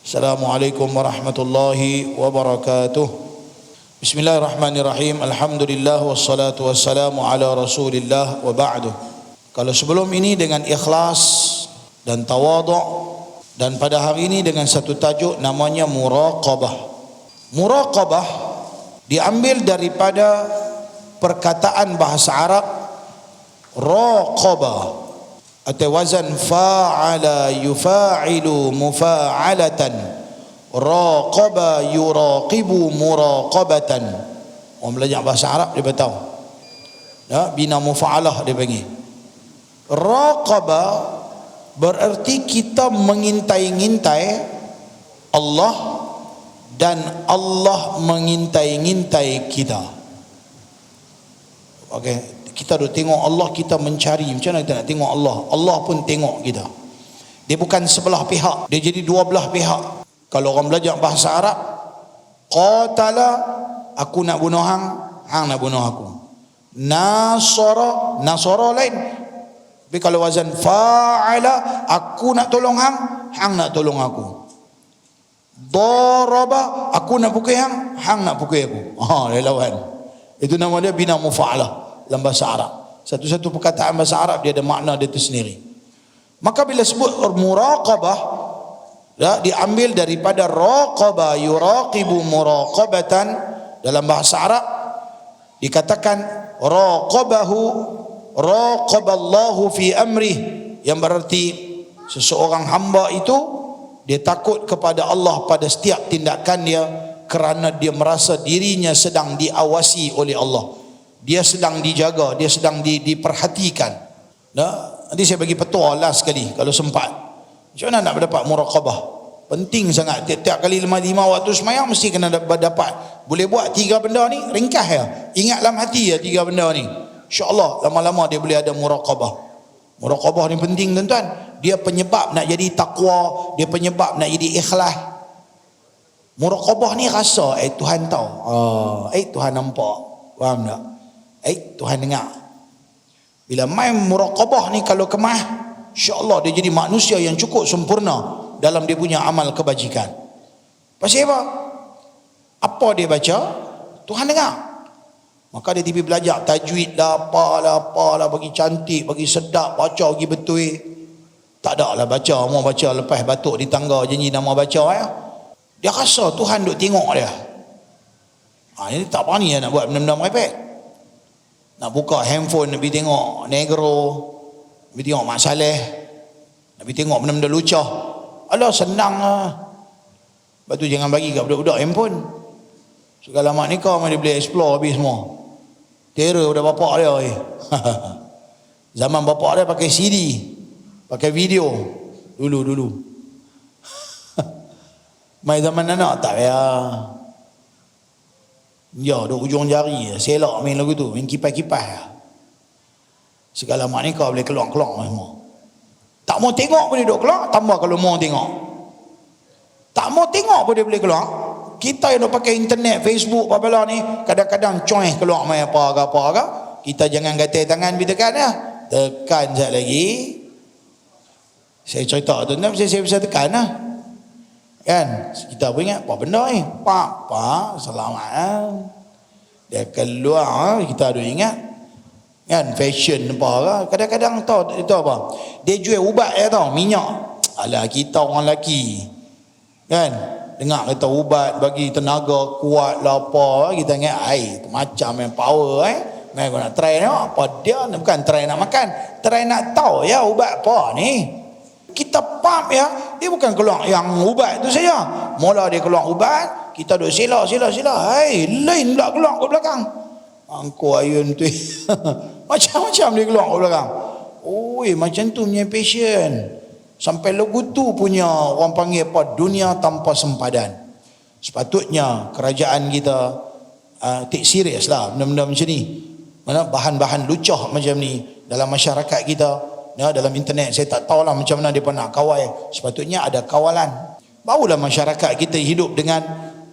Assalamualaikum warahmatullahi wabarakatuh. Bismillahirrahmanirrahim. Alhamdulillah wassalatu wassalamu ala Rasulillah wa ba'du. Kalau sebelum ini dengan ikhlas dan tawadhu, dan pada hari ini dengan satu tajuk namanya muraqabah. Muraqabah diambil daripada perkataan bahasa Arab raqaba atau wazan fa'ala yufa'ilu mufa'alatan, raqaba yuraqibu muraqabatan. Orang belajar bahasa Arab dia tahu ya, bina mufa'alah dia panggil. Raqaba berarti kita mengintai-ngintai Allah dan Allah mengintai-ngintai kita. Okey, kita duk tengok Allah, kita mencari. Macam mana kita nak tengok Allah? Allah pun tengok kita. Dia bukan sebelah pihak, dia jadi dua belah pihak. Kalau orang belajar bahasa Arab, qatala, aku nak bunuh hang, hang nak bunuh aku. Nasara, nasara lain. Tapi kalau wazan fa'ala, aku nak tolong hang, hang nak tolong aku. Daraba, aku nak pukul hang, hang nak pukul aku. Dia lawan. Itu nama dia bina mufa'alah dalam bahasa Arab. Satu-satu perkataan bahasa Arab dia ada makna dia itu sendiri. Maka bila sebut muraqabah, ya, diambil daripada raqaba yuraqibu muraqabatan. Dalam bahasa Arab dikatakan raqabahu, raqaballahu fi amrih, yang berarti seseorang hamba itu dia takut kepada Allah pada setiap tindakan dia, kerana dia merasa dirinya sedang diawasi oleh Allah. Dia sedang dijaga, dia sedang diperhatikan. Nanti saya bagi petua last sekali kalau sempat. Macam mana nak mendapat muraqabah? Penting sangat. Tiap kali lima waktu semayang mesti kena dapat. Boleh buat 3 benda ni, ringkas ya. Ingat dalam hati ya 3 benda ni. InsyaAllah lama-lama dia boleh ada muraqabah. Muraqabah ni penting tuan-tuan. Dia penyebab nak jadi takwa, dia penyebab nak jadi ikhlas. Muraqabah ni rasa Tuhan tahu. Tuhan nampak. Faham tak? Tuhan dengar. Bila main muraqabah ni kalau kemah, insya-Allah dia jadi manusia yang cukup sempurna dalam dia punya amal kebajikan. Pasal apa? Apa dia baca, Tuhan dengar. Maka dia tiba belajar tajwid lah, apalah, bagi cantik, bagi sedap, baca bagi betul. Tak ada lah baca, mau baca lepas batuk di tangga janji nama baca ya. Dia rasa Tuhan duk tengok dia. Ini tak berani nak buat benda-benda merepek. Nak buka handphone, nak pergi tengok negro, nak pergi tengok Mak Saleh, nak pergi tengok benda-benda lucah. Alah, senang lah. Lepas tu jangan bagi kat budak-budak handphone. Segala mak nikah dia boleh explore habis semua. Terror pada bapak dia. Zaman bapak dia pakai CD, pakai video. Dulu. Mai zaman anak tak payah. Ya, duk ujung jari selak main lagu tu, main kipas-kipas. Segala mak nikah boleh keluar-keluar semua. Tak mau tengok pun dia duk keluar, tambah kalau mau tengok. Tak mau tengok pun dia boleh keluar. Kita yang duk pakai internet, Facebook, apa-apa ni, kadang-kadang coy keluar main apa-apa. Kita jangan gatal tangan pergi tekan ya. Tekan sekejap lagi. Saya cerita tu, saya bisa tekan lah. Kan kita pun ingat apa benda ni, pak selamat dia keluar, kita ada ingat kan fashion apa. Kadang-kadang tahu itu apa, dia jual ubat ya tahu, minyak. Alah, kita orang lelaki kan dengar kata ubat bagi tenaga kuat lah apa, kita ingat macam yang power mai nak try tengok apa dia. Bukan try nak makan, try nak tahu ya ubat apa ni. Kita pump ya, dia bukan keluar yang ubat tu saja. Mula dia keluar ubat, kita duk sila. Lain pula keluar ke belakang. Angku ayun tu. Macam-macam dia keluar ke belakang. Macam tu punya passion. Sampai lagu tu punya orang panggil apa, dunia tanpa sempadan. Sepatutnya kerajaan kita take serius lah benda-benda macam ni. Mana bahan-bahan lucah macam ni dalam masyarakat kita. Ya, dalam internet saya tak tahulah macam mana dia nak kawal. Sepatutnya ada kawalan. Barulah masyarakat kita hidup dengan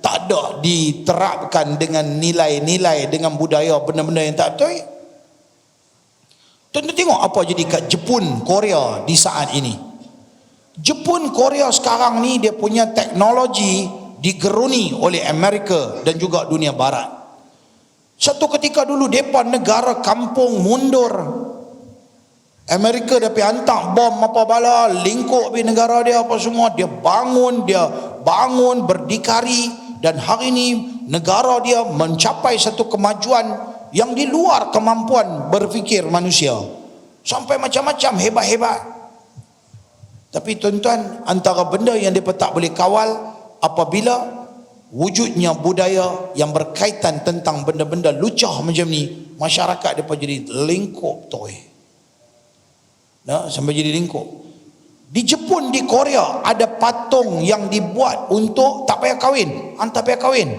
tak ada diterapkan dengan nilai-nilai, dengan budaya benda-benda yang tak betul. Tuan-tuan tengok apa jadi kat Jepun, Korea di saat ini. Jepun, Korea sekarang ni dia punya teknologi digeruni oleh Amerika dan juga dunia barat. Satu ketika dulu mereka negara kampung mundur. Amerika dah pergi hantar bom apa bala, lingkup di negara dia apa semua, dia bangun berdikari, dan hari ini negara dia mencapai satu kemajuan yang di luar kemampuan berfikir manusia. Sampai macam-macam hebat-hebat. Tapi tuan-tuan, antara benda yang mereka tak boleh kawal apabila wujudnya budaya yang berkaitan tentang benda-benda lucah macam ni, masyarakat mereka jadi lingkup toy. Nah, sampai jadi lingkup. Di Jepun, di Korea ada patung yang dibuat untuk tak payah kahwin, tak payah kahwin.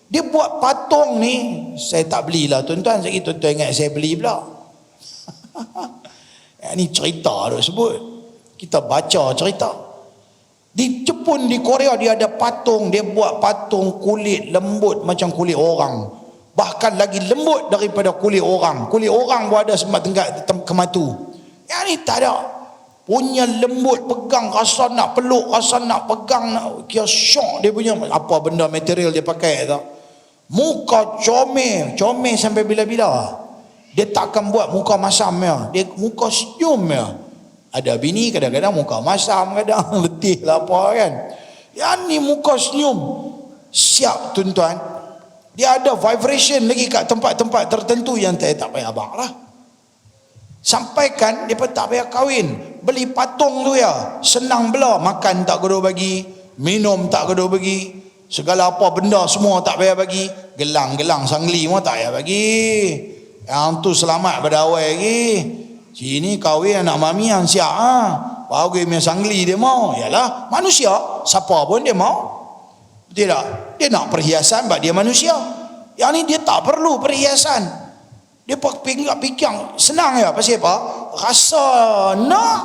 Dia buat patung ni, saya tak belilah tuan-tuan, saya tuan-tuan ingat saya beli pula. Ini cerita tu sebut. Kita baca cerita. Di Jepun, di Korea dia ada patung, dia buat patung kulit lembut macam kulit orang. Bahkan lagi lembut daripada kulit orang. Kulit orang pun ada sempat tingkat kematu. Yang ni tak ada. Punya lembut, pegang rasa nak peluk, rasa nak pegang, nak kira syok dia punya. Apa benda material dia pakai tu. Muka comel sampai bila-bila. Dia takkan buat muka masam ya. Dia muka senyum ya. Ada bini kadang-kadang muka masam, kadang letih lah apa kan. Yang ni muka senyum. Siap tuan-tuan. Dia ada vibration lagi kat tempat-tempat tertentu yang tak payah abang lah. Sampaikan dia pun tak payah kahwin. Beli patung tu ya. Senang bela. Makan tak gaduh bagi. Minum tak gaduh bagi. Segala apa benda semua tak payah bagi. Gelang-gelang sangli semua tak payah bagi. Yang tu selamat pada awal lagi. Sini kahwin anak mami yang siap baru punya sangli dia mau. Yalah, manusia siapa pun dia mau. Betul tak? Dia nak perhiasan sebab dia manusia. Yang ni dia tak perlu perhiasan. Dia pikir senang ya. Pasal apa? Rasa nak.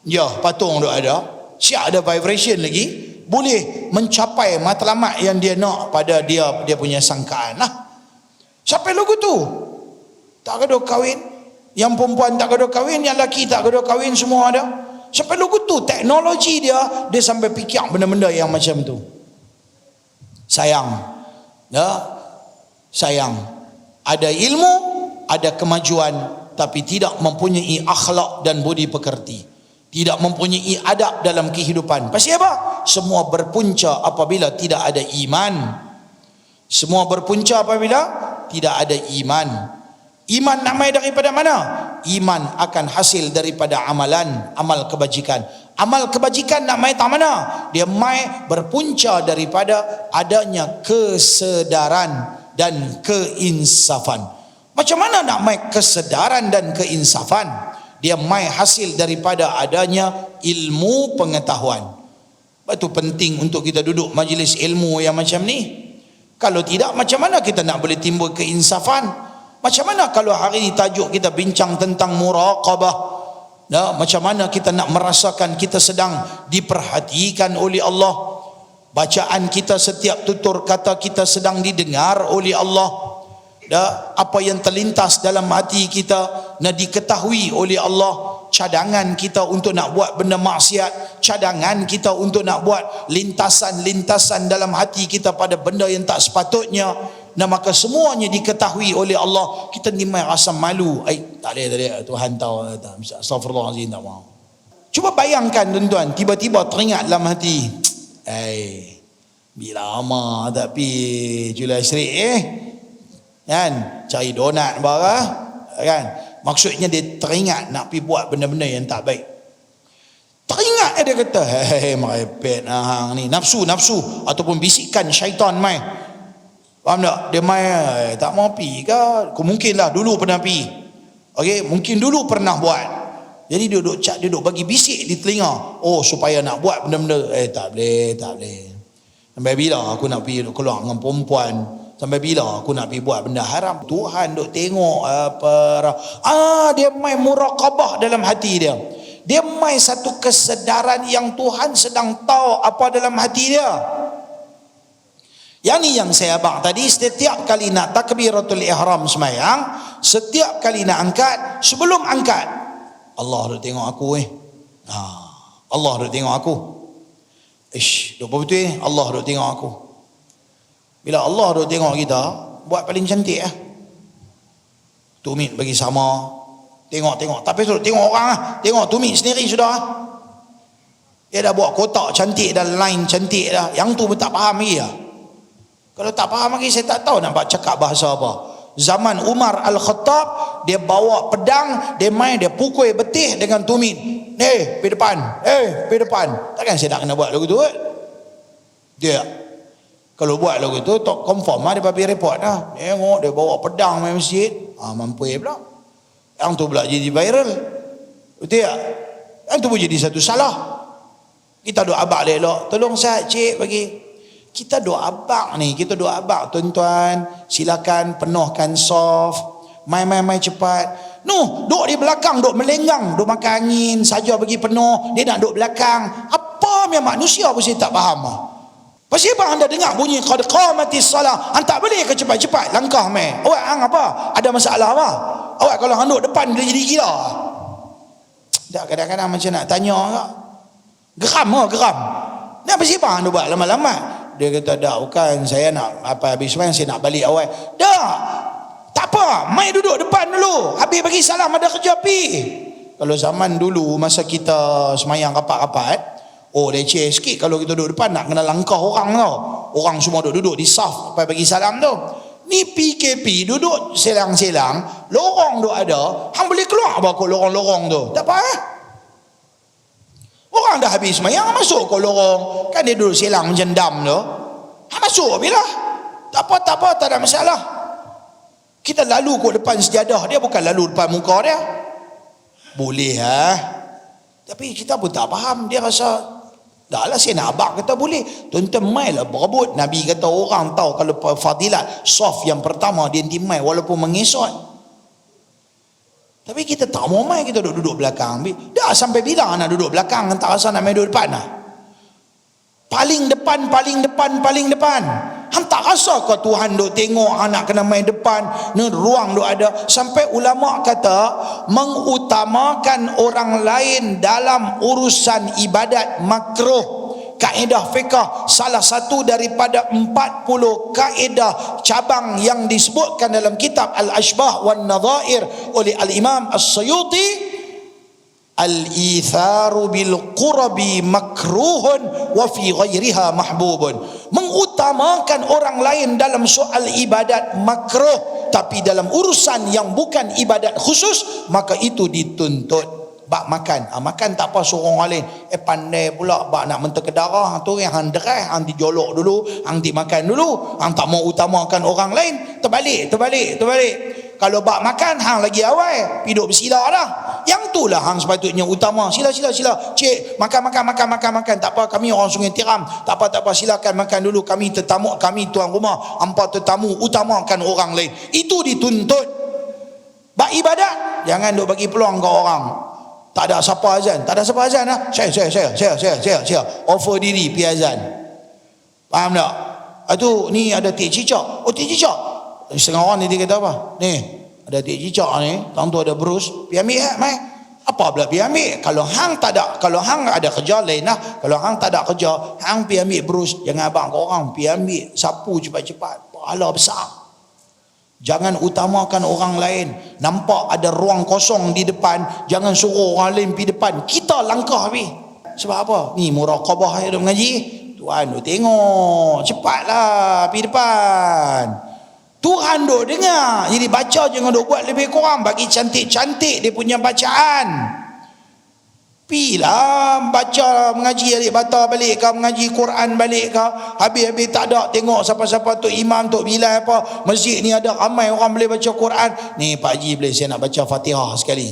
Ya, patung tu ada. Siap ada vibration lagi. Boleh mencapai matlamat yang dia nak pada dia punya sangkaan lah. Sampai lagu tu tak gaduh kahwin. Yang perempuan tak gaduh kahwin, yang lelaki tak gaduh kahwin, semua ada. Sampai lagu tu teknologi dia sampai fikir benda-benda yang macam tu. Sayang. Ya. Sayang. Ada ilmu, ada kemajuan, tapi tidak mempunyai akhlak dan budi pekerti. Tidak mempunyai adab dalam kehidupan. Pasal apa? Semua berpunca apabila tidak ada iman. Semua berpunca apabila tidak ada iman. Iman nak mai daripada mana? Iman akan hasil daripada amalan, amal kebajikan. Amal kebajikan nak mai tak mana? Dia mai berpunca daripada adanya kesedaran dan keinsafan. Macam mana nak mai kesedaran dan keinsafan? Dia mai hasil daripada adanya ilmu pengetahuan. Itu penting untuk kita duduk majlis ilmu yang macam ni. Kalau tidak, macam mana kita nak boleh timbul keinsafan? Macam mana kalau hari ini tajuk kita bincang tentang muraqabah? Ya, macam mana kita nak merasakan kita sedang diperhatikan oleh Allah? Bacaan kita, setiap tutur kata kita sedang didengar oleh Allah. Ya, apa yang terlintas dalam hati kita nak diketahui oleh Allah. Cadangan kita untuk nak buat benda maksiat, cadangan kita untuk nak buat lintasan-lintasan dalam hati kita pada benda yang tak sepatutnya. Dan maka semuanya diketahui oleh Allah. Kita ni mai rasa malu. Tak boleh. Tuhan tahu. Astagfirullahaladzim, tak mahu. Cuba bayangkan tuan-tuan, tiba-tiba teringat dalam hati, bila lama tak pergi July Street kan, cari donat barang kan. Maksudnya dia teringat nak pergi buat benda-benda yang tak baik. Teringat dia kata, merepet hang ni. Nafsu ataupun bisikan syaitan mai. Faham tak? Dia mai tak mau pergi ke? Mungkinlah dulu pernah pergi. Okey, mungkin dulu pernah buat. Jadi dia duduk bagi bisik di telinga. Oh, supaya nak buat benda-benda. Tak boleh. Sampai bila aku nak pergi keluar dengan perempuan? Sampai bila aku nak pergi buat benda haram? Tuhan duk tengok apa. Dia mai muraqabah dalam hati dia. Dia mai satu kesedaran yang Tuhan sedang tahu apa dalam hati dia. Yang ni yang saya abang tadi, setiap kali nak takbiratul ihram semayang, setiap kali nak angkat, sebelum angkat, Allah dah tengok aku Allah duk tengok aku. Duk betul ni, Allah duk tengok aku. Bila Allah duk tengok kita, buat paling cantik lah. Tumit bagi sama. Tengok. Tapi suruh tengok orang lah. Tengok tumit sendiri sudah lah. Dia dah buat kotak cantik dan line cantik dah. Yang tu pun tak faham lagi lah. Kalau tak faham lagi, saya tak tahu nak cakap bahasa apa. Zaman Umar Al-Khattab, dia bawa pedang, dia main, dia pukul betih dengan tumit. Pergi depan. Pergi depan. Takkan saya nak kena buat lagu tu kan? Dia kalau buat lagu tu, tak confirm lah dia babi report lah. Tengok dia bawa pedang main masjid. Mampu pula. Yang tu pula jadi viral. Betul tak? Yang tu pun jadi satu salah. Kita doa abang elok. Tolong saya cik bagi. Kita doa abang ni. Kita doa abang. Tuan-tuan, silakan penuhkan soft. Main cepat. No, duduk di belakang, duduk melenggang, duduk makan angin, saja bagi penuh. Dia nak duduk belakang. Apa yang manusia pun saya tak faham lah. Pasal apa anda dengar bunyi qad qamatis salah, anda tak boleh ke cepat-cepat langkah meh. Awak hang apa? Ada masalah apa? Awak kalau hang duduk depan boleh jadi gila. Tak, kadang-kadang macam nak tanya kak. Geram. Nak pasal apa hang buat lama-lama? Dia kata dah, bukan saya nak apa habis sembahyang saya nak balik awal. Dah. Tak apa, mai duduk depan dulu. Habis bagi salam ada kerja pi. Kalau zaman dulu masa kita sembahyang rapat-rapat, leceh sikit kalau kita duduk depan nak kena langkah orang tau. Orang semua duduk di saf sampai bagi salam tu. Ni PKP duduk selang-selang, lorong tu ada, hang boleh keluar bakul lorong-lorong tu. Tak apa Orang dah habis sembahyang masuk ke lorong. Kan dia duduk selang macam dam tu. Hang masuk bila? Tak apa, tak ada masalah. Kita lalu ke depan sejadah dia, bukan lalu depan muka dia. Boleh Tapi kita pun tak faham. Dia rasa dah lah saya nak abang kata boleh. Tuan-tuan mai lah berebut. Nabi kata orang tahu kalau fadilat soft yang pertama dia nanti mai walaupun mengesot. Tapi kita tak mau mai, kita duduk belakang. Dah sampai bila nak duduk belakang, tak rasa nak main duduk depan lah. Paling depan. Hang tak rasa ke Tuhan duk tengok anak kena main depan, ni ruang duk ada. Sampai ulama kata mengutamakan orang lain dalam urusan ibadat makruh. Kaedah fiqh, salah satu daripada 40 kaedah cabang yang disebutkan dalam kitab Al-Ashbah wan Nadhair oleh Al-Imam As-Suyuti, al-itharu bil qurbi makruhun wa fi ghairiha mahbubun. Mengutamakan orang lain dalam soal ibadat makruh, tapi dalam urusan yang bukan ibadat khusus maka itu dituntut. Bak makan, makan tak apa suruh orang lain. Pandai pula bak nak mentek darah tu yang hang derai, hang dijolok dulu, hang makan dulu, hang tak mau utamakan orang lain. Terbalik. Kalau bak makan hang lagi awal, piduk bersila dah. Yang tu lah hang sepatutnya utama. Sila. Cik, makan. Tak apa, kami orang Sungai Tiram. Tak apa, silakan makan dulu. Kami tetamu, kami tuan rumah. Hampa tetamu, utamakan orang lain. Itu dituntut. Bak ibadat, jangan duk bagi peluang ke orang. Tak ada siapa azan lah. Saya offer diri pi azan. Faham tak? Itu ni ada tik cicak. Tik cicak. Setengah orang ni dia kata apa? Ni ada tik cicak ni, tang tu ada berus, pi ambil mai. Apa pula pi ambil? Kalau hang tak ada, kalau hang ada kerja lain lah. Kalau hang tak ada kerja, hang pi ambil berus, jangan abang ke orang, pi ambil sapu cepat-cepat. Pahala besar. Jangan utamakan orang lain. Nampak ada ruang kosong di depan, jangan suruh orang lain pergi depan. Kita langkah pergi. Sebab apa? Ni muraqabah yang duk mengaji. Tuhan duk tengok. Cepatlah pergi depan. Tuhan duk dengar. Jadi baca jangan duk buat lebih kurang. Bagi cantik-cantik dia punya bacaan. Pilah baca mengaji alik bata balik ke, mengaji Quran balik ke, habis-habis tak ada tengok siapa-siapa tok imam tok bilal apa, masjid ni ada ramai orang boleh baca Quran. Ni Pak Haji boleh saya nak baca Fatihah sekali.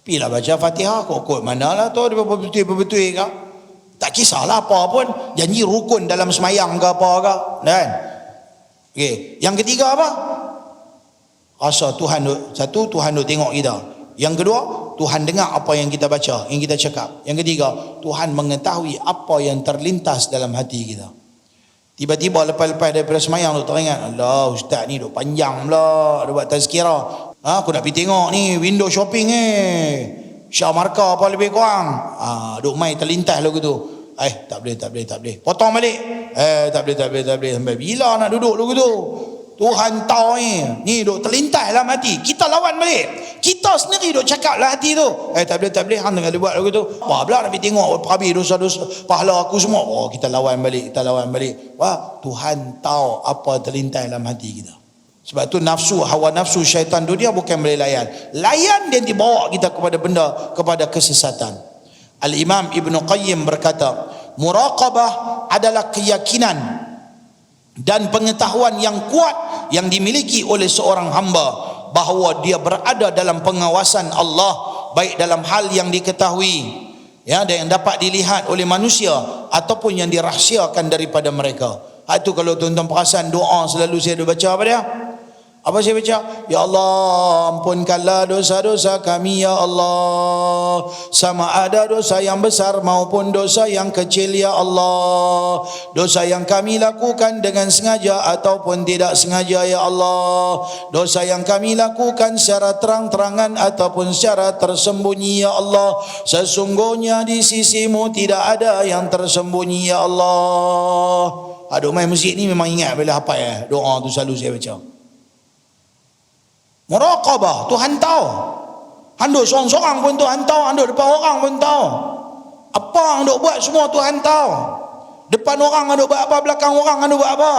Pilah baca Fatihah kok manalah tu dia betul-betul ke. Tak kisahlah apa pun, janji rukun dalam semayang ke apa ke, kan? Okey, yang ketiga apa? Rasa Tuhan duk tengok kita. Yang kedua, Tuhan dengar apa yang kita baca, yang kita cakap. Yang ketiga, Tuhan mengetahui apa yang terlintas dalam hati kita. Tiba-tiba lepas-lepas daripada semayang tu teringat, Allah, ustaz ni duk panjang pula, dia buat tazkirah. Aku nak pergi tengok ni window shopping Syah markah apa lebih kurang. Duk mai terlintas lagu tu. Tak boleh. Potong balik. Tak boleh. Sampai bila nak duduk lagu tu? Tuhan tahu ni duk terlintas dalam hati. Kita lawan balik. Kita sendiri duk cakap lah hati tu. Tak boleh. Hang tengah buat lagu tu. Apa pula nak pergi tengok habis dosa-dosa pahala aku semua. Kita lawan balik. Wah, Tuhan tahu apa terlintas dalam hati kita. Sebab tu nafsu, hawa nafsu syaitan dunia bukan boleh layan. Layan dia dibawa kita kepada kesesatan. Al-Imam Ibn Qayyim berkata, muraqabah adalah keyakinan dan pengetahuan yang kuat yang dimiliki oleh seorang hamba bahawa dia berada dalam pengawasan Allah, baik dalam hal yang diketahui dan yang dapat dilihat oleh manusia ataupun yang dirahsiakan daripada mereka. Itu kalau tuan-tuan perasan doa selalu saya baca apa dia? Apa saya baca? Ya Allah, ampunkanlah dosa-dosa kami ya Allah, sama ada dosa yang besar maupun dosa yang kecil ya Allah, dosa yang kami lakukan dengan sengaja ataupun tidak sengaja ya Allah, dosa yang kami lakukan secara terang-terangan ataupun secara tersembunyi ya Allah, sesungguhnya di sisimu tidak ada yang tersembunyi ya Allah. Aduh, main masjid ni memang ingat bila hafal doa tu selalu saya baca. Muraqabah, Tuhan tahu. Anda seorang-seorang pun Tuhan tahu, anda depan orang pun tahu. Apa yang anda buat semua Tuhan tahu. Depan orang anda buat apa, belakang orang anda buat apa.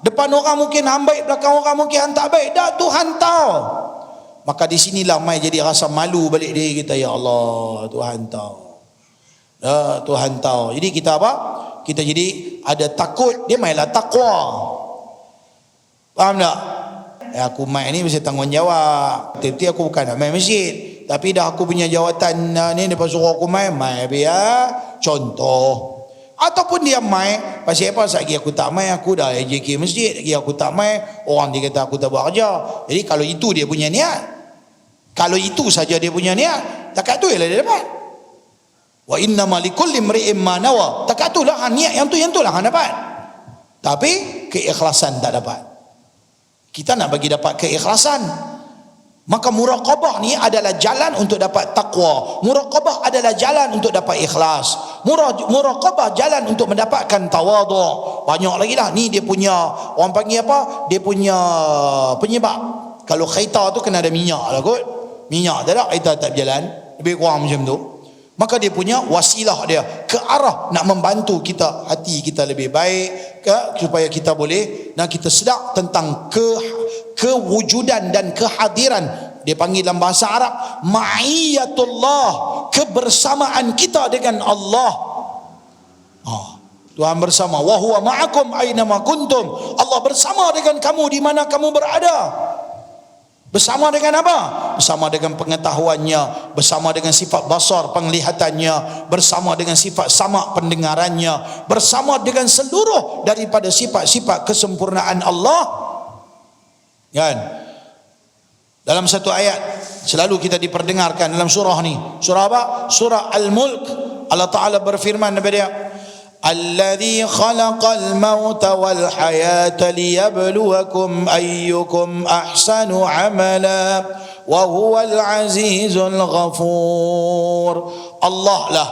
Depan orang mungkin hang baik, belakang orang mungkin hang tak baik. Dah Tuhan tahu. Maka di sinilah mai jadi rasa malu balik diri kita, ya Allah, Tuhan tahu. Tuhan tahu. Jadi kita apa? Kita jadi ada takut, dia mainlah takwa. Faham tak? Aku main ni mesti tanggungjawab. Tiap-tiap aku bukan nak main masjid, tapi dah aku punya jawatan ni, dia suruh aku main biar contoh. Ataupun dia main pasal apa? Lagi aku tak main, aku dah AJK masjid, lagi aku tak main, orang dia kata aku tak buat kerja. Jadi kalau itu dia punya niat, kalau itu saja dia punya niat, takat tu ialah dia dapat. Wa innama likulli imri'in ma nawa. Takat tu lah niat yang tu lah hang dapat. Tapi keikhlasan tak dapat. Kita nak bagi dapat keikhlasan. Maka muraqabah ni adalah jalan untuk dapat takwa. Muraqabah adalah jalan untuk dapat ikhlas. Muraqabah jalan untuk mendapatkan tawadhu'. Banyak lagi lah. Ni dia punya, orang panggil apa? Dia punya penyebab. Kalau kereta tu kena ada minyak lah kot. Minyak tak ada, kereta tak berjalan. Lebih kurang macam tu. Maka dia punya wasilah dia ke arah nak membantu kita, hati kita lebih baik, supaya kita boleh dan kita sedar tentang kewujudan dan kehadiran. Dia panggil dalam bahasa Arab ma'iyatullah, kebersamaan kita dengan Allah. Tuhan bersama, wa huwa ma'akum aina ma kuntum. Allah bersama dengan kamu di mana kamu berada. Bersama dengan apa? Bersama dengan pengetahuannya, bersama dengan sifat basar penglihatannya, bersama dengan sifat sama pendengarannya, bersama dengan seluruh daripada sifat-sifat kesempurnaan Allah. Kan? Dalam satu ayat selalu kita diperdengarkan dalam surah ni. Surah apa? Surah Al-Mulk. Allah Ta'ala berfirman kepada dia, الذي خلق الموت والحياة ليبلوكم أيكم أحسن عملا وهو العزيز الغفور. Allah lah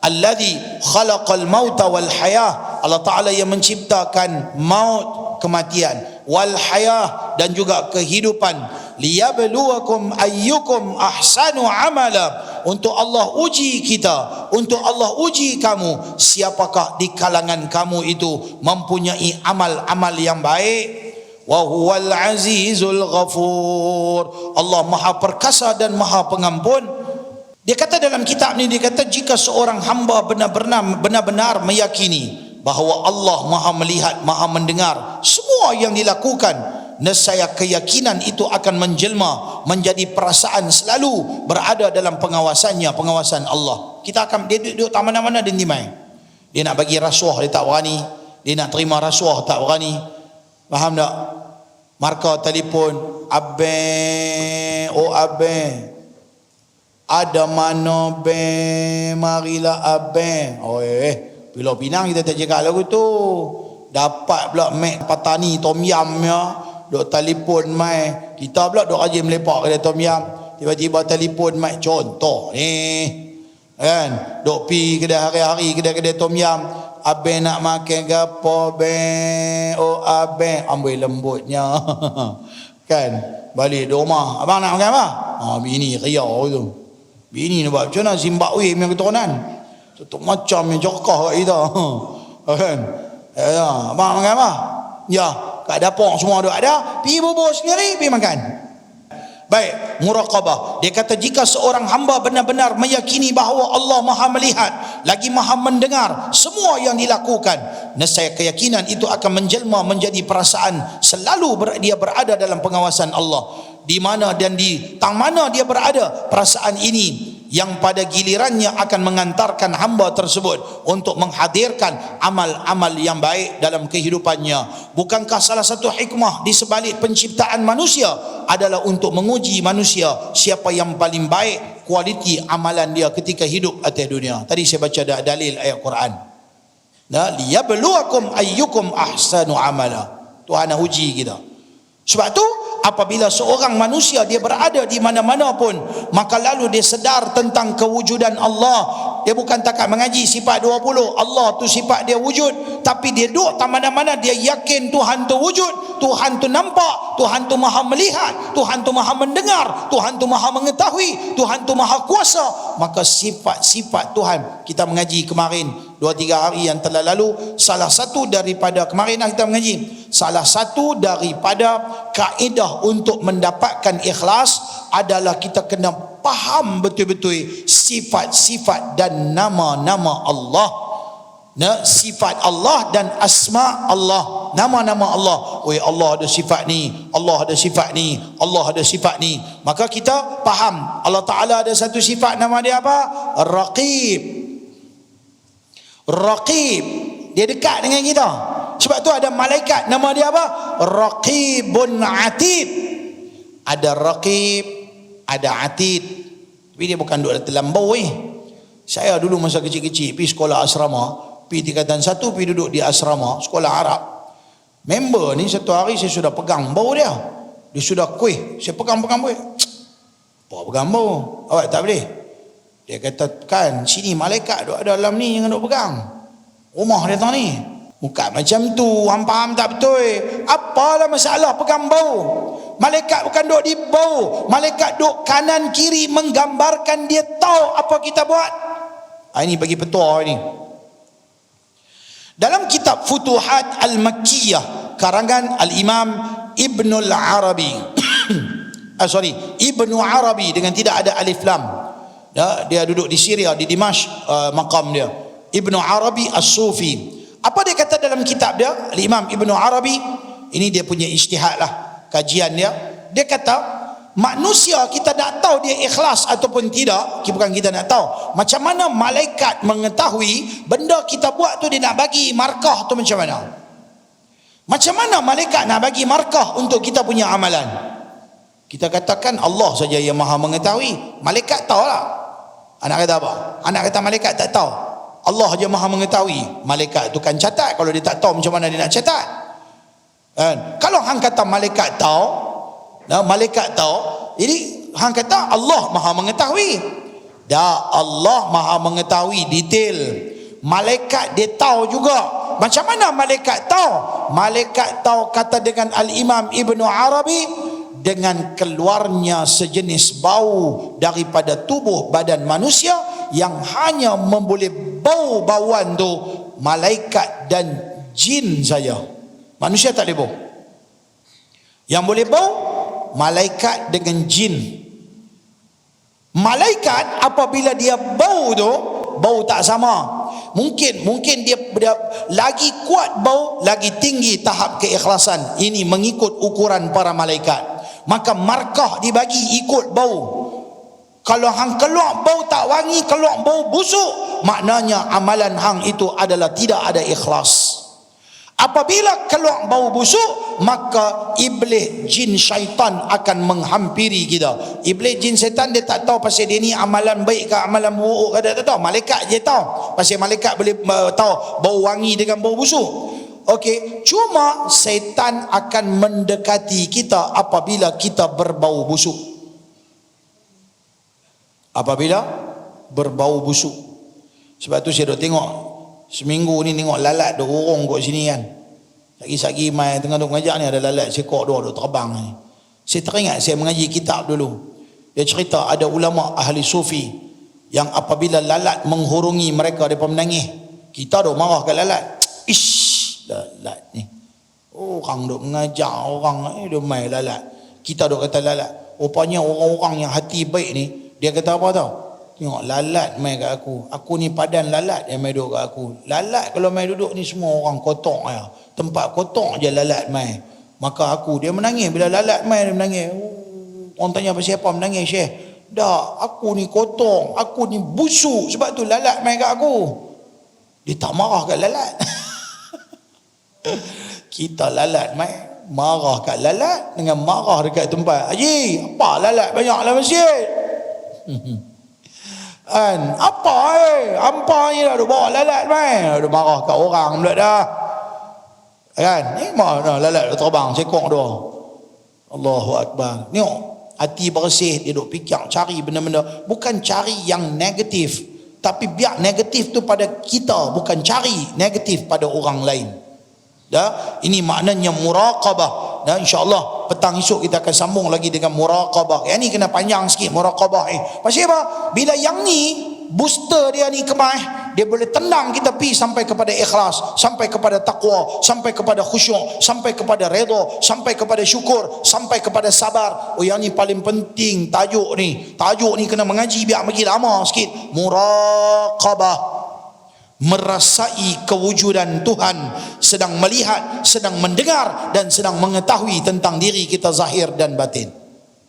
الذي خلق الموت والحياة. Allah Ta'ala yang menciptakan maut, kematian, wal hayah, dan juga kehidupan. Liyabluwakum ayyukum ahsanu amala. Untuk Allah uji kita, untuk Allah uji kamu, siapakah di kalangan kamu itu mempunyai amal-amal yang baik. Wa huwal azizul ghafur. Allah Maha perkasa dan Maha pengampun. Dia kata dalam kitab ni, dia kata jika seorang hamba benar-benar meyakini bahawa Allah Maha melihat, Maha mendengar semua yang dilakukan, nescaya keyakinan itu akan menjelma menjadi perasaan selalu berada dalam pengawasan Allah. Kita akan dia duduk tak mana-mana dia nimai. Dia nak bagi rasuah dia tak berani, dia nak terima rasuah tak berani. Faham tak? Markah telefon, abang, ada mana be, marilah abang. Pulau Pinang kita tak cakap lagu tu. Dapat pula mek petani tom yam ya, duk telefon mai. Kita pula duk rajin melepak kedai tom yam. tiba-tiba telefon mic contoh ni. Kan? Dok pi kedai hari-hari, kedai-kedai tom yam. Abang nak makan gapo ben? Oh abang, amboi lembutnya. Kan? Balik di rumah, abang nak makan apa? Bini riau tu. Bini nak buat macam mana? Zimbabwe punya keturunan. Tutup macam yang jokah kat kita. Kan? Ya, abang makan apa? Ya, kat dapur semua ada. Pergi bubur sendiri, pergi makan. Baik, muraqabah. Dia kata jika seorang hamba benar-benar meyakini bahawa Allah Maha melihat, lagi Maha mendengar semua yang dilakukan, nescaya keyakinan itu akan menjelma menjadi perasaan selalu dia berada dalam pengawasan Allah. Di mana dan di tang mana dia berada, perasaan ini yang pada gilirannya akan mengantarkan hamba tersebut untuk menghadirkan amal-amal yang baik dalam kehidupannya. Bukankah salah satu hikmah di sebalik penciptaan manusia adalah untuk menguji manusia siapa yang paling baik kualiti amalan dia ketika hidup atas dunia. Tadi saya baca dalil ayat Quran. Liyabluwakum ayyukum ahsanu amala. Tuhan nak uji kita. Sebab tu apabila seorang manusia dia berada di mana-mana pun, maka lalu dia sedar tentang kewujudan Allah. Dia bukan takat mengaji sifat 20, Allah tu sifat dia wujud, tapi dia duduk tak mana-mana dia yakin Tuhan tu wujud, Tuhan tu nampak, Tuhan tu Maha melihat, Tuhan tu Maha mendengar, Tuhan tu Maha mengetahui, Tuhan tu Maha kuasa. Maka sifat-sifat Tuhan, kita mengaji kemarin 2-3 hari yang telah lalu, salah satu daripada kemarin kita mengaji, salah satu daripada kaedah untuk mendapatkan ikhlas adalah kita kena faham betul-betul sifat-sifat dan nama-nama Allah. Sifat Allah dan asma Allah, nama-nama Allah. Allah ada sifat ni, Allah ada sifat ni, Allah ada sifat ni. Maka kita faham Allah Ta'ala ada satu sifat, nama dia apa? Raqib. Raqib, dia dekat dengan kita. Sebab tu ada malaikat, nama dia apa? Raqibun Atid. Ada Raqib, ada Atid. Tapi dia bukan duduk dalam bau Saya dulu masa kecil-kecil pergi sekolah asrama, pergi tingkatan 1, pergi duduk di asrama sekolah Arab. Member ni satu hari saya sudah pegang bau dia. Dia sudah kuih, saya pegang-pegang kuih. Apa pegang bau? Awak tak boleh. Dia kata, kan sini malaikat duduk dalam ni, jangan duduk pegang. Rumah dia tahu ni. Bukan macam tu, hang faham tak betul? Apalah masalah pegang bau? Malaikat bukan duduk di bau, malaikat duduk kanan kiri menggambarkan dia tahu apa kita buat. Ini bagi petua ini. Dalam kitab Futuhat Al-Makkiyah karangan Al-Imam Ibnul Arabi Ibnu Arabi dengan tidak ada alif lam. Dia duduk di Syria, di Dimashq, maqam dia. Ibnu Arabi As-Sufi. Apa dia kata dalam kitab dia, Al-Imam Ibnu Arabi, ini dia punya ijtihad lah, kajian dia. Dia kata, manusia kita nak tahu dia ikhlas ataupun tidak, bukan kita nak tahu. Macam mana malaikat mengetahui benda kita buat tu dia nak bagi markah tu macam mana? Macam mana malaikat nak bagi markah untuk kita punya amalan? Kita katakan Allah saja yang Maha mengetahui. Malaikat tahu lah. Anak kata apa? Anak kata malaikat tak tahu. Allah saja Maha mengetahui. Malaikat tu kan catat. Kalau dia tak tahu macam mana dia nak catat? Kalau hang kata malaikat tahu, malaikat tahu, jadi hang kata Allah Maha mengetahui. Dah, Allah Maha mengetahui detail. Malaikat dia tahu juga. Macam mana malaikat tahu? Malaikat tahu, kata dengan Al-Imam Ibnu Arabi, dengan keluarnya sejenis bau daripada tubuh badan manusia yang hanya memboleh bau-bauan tu malaikat dan jin saja. Manusia tak boleh bau. Yang boleh bau malaikat dengan jin. Malaikat apabila dia bau tu, bau tak sama. Mungkin dia lagi kuat bau, lagi tinggi tahap keikhlasan. Ini mengikut ukuran para malaikat. Maka markah dibagi ikut bau. Kalau hang keluar bau tak wangi, keluar bau busuk, maknanya amalan hang itu adalah tidak ada ikhlas. Apabila keluar bau busuk, maka iblis jin syaitan akan menghampiri kita. Iblis jin syaitan dia tak tahu pasal dia ni amalan baik ke amalan buruk ke, dia tak tahu. Malaikat je tahu. Pasal malaikat boleh tahu bau wangi dengan bau busuk. Okey, cuma syaitan akan mendekati kita apabila kita berbau busuk. apabila berbau busuk. Sebab tu saya duk tengok seminggu ni tengok lalat duk urung kat sini kan. Sagi-sagi mai tengah duk mengajar ni ada lalat sekok dua duk terbang ni. Saya teringat saya mengaji kitab dulu. Dia cerita ada ulama ahli sufi yang apabila lalat menghurungi mereka mereka menangis. Kita duk marah kat lalat. Ish, lalat ni. Orang duk mengajar orang duk mai lalat. Kita duk kata lalat. Rupanya orang-orang yang hati baik ni dia kata apa tau? Tengok lalat mai kat aku. Aku ni padan lalat yang mai duduk kat aku. Lalat kalau mai duduk ni semua orang kotor ya. Tempat kotor je lalat mai. Maka aku dia menangis bila lalat mai dia menangis. Orang tanya pasal apa menangis Syekh? Dah, aku ni kotor, aku ni busuk sebab tu lalat mai kat aku. Dia tak marah kat lalat. Kita lalat mai marah kat lalat dengan marah dekat tempat. Haji, apa lalat banyak dalam masjid? Kan apa hampa ni dah bawa lalat mai dah marah kat orang pula dah kan ni mana lalat dah terbang sekok dua. Allahu akbar. Tengok hati bersih dia duk fikir cari benda-benda bukan cari yang negatif tapi biar negatif tu pada kita bukan cari negatif pada orang lain. Dah ini maknanya muraqabah. Dan insya-Allah petang esok kita akan sambung lagi dengan muraqabah. Yang ni kena panjang sikit muraqabah ni. Pasal apa? Bila yang ni booster dia ni kemah, dia boleh tendang kita pi sampai kepada ikhlas, sampai kepada takwa, sampai kepada khusyuk, sampai kepada redha, sampai kepada syukur, sampai kepada sabar. Oh yang ni paling penting tajuk ni. Tajuk ni kena mengaji biar bagi lama sikit. Muraqabah. Merasai kewujudan Tuhan, sedang melihat, sedang mendengar dan sedang mengetahui tentang diri kita zahir dan batin.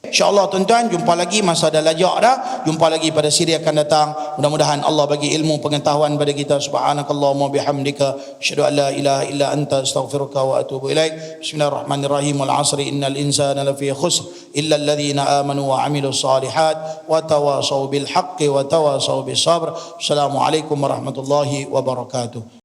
InsyaAllah tuan-tuan, jumpa lagi masa dah lajak dah. Jumpa lagi pada siri akan datang. Mudah-mudahan Allah bagi ilmu pengetahuan pada kita. Subhanakallahumma bihamdika asyhadu an la ilaha illa anta astaghfiruka wa atubu ilaik. Bismillahirrahmanirrahim. Wal 'asri innal insana lafi khusr illa alladhina amanu wa 'amilus solihat wa tawasaw bil haqqi wa tawasaw bis sabr. Assalamualaikum warahmatullahi wabarakatuh.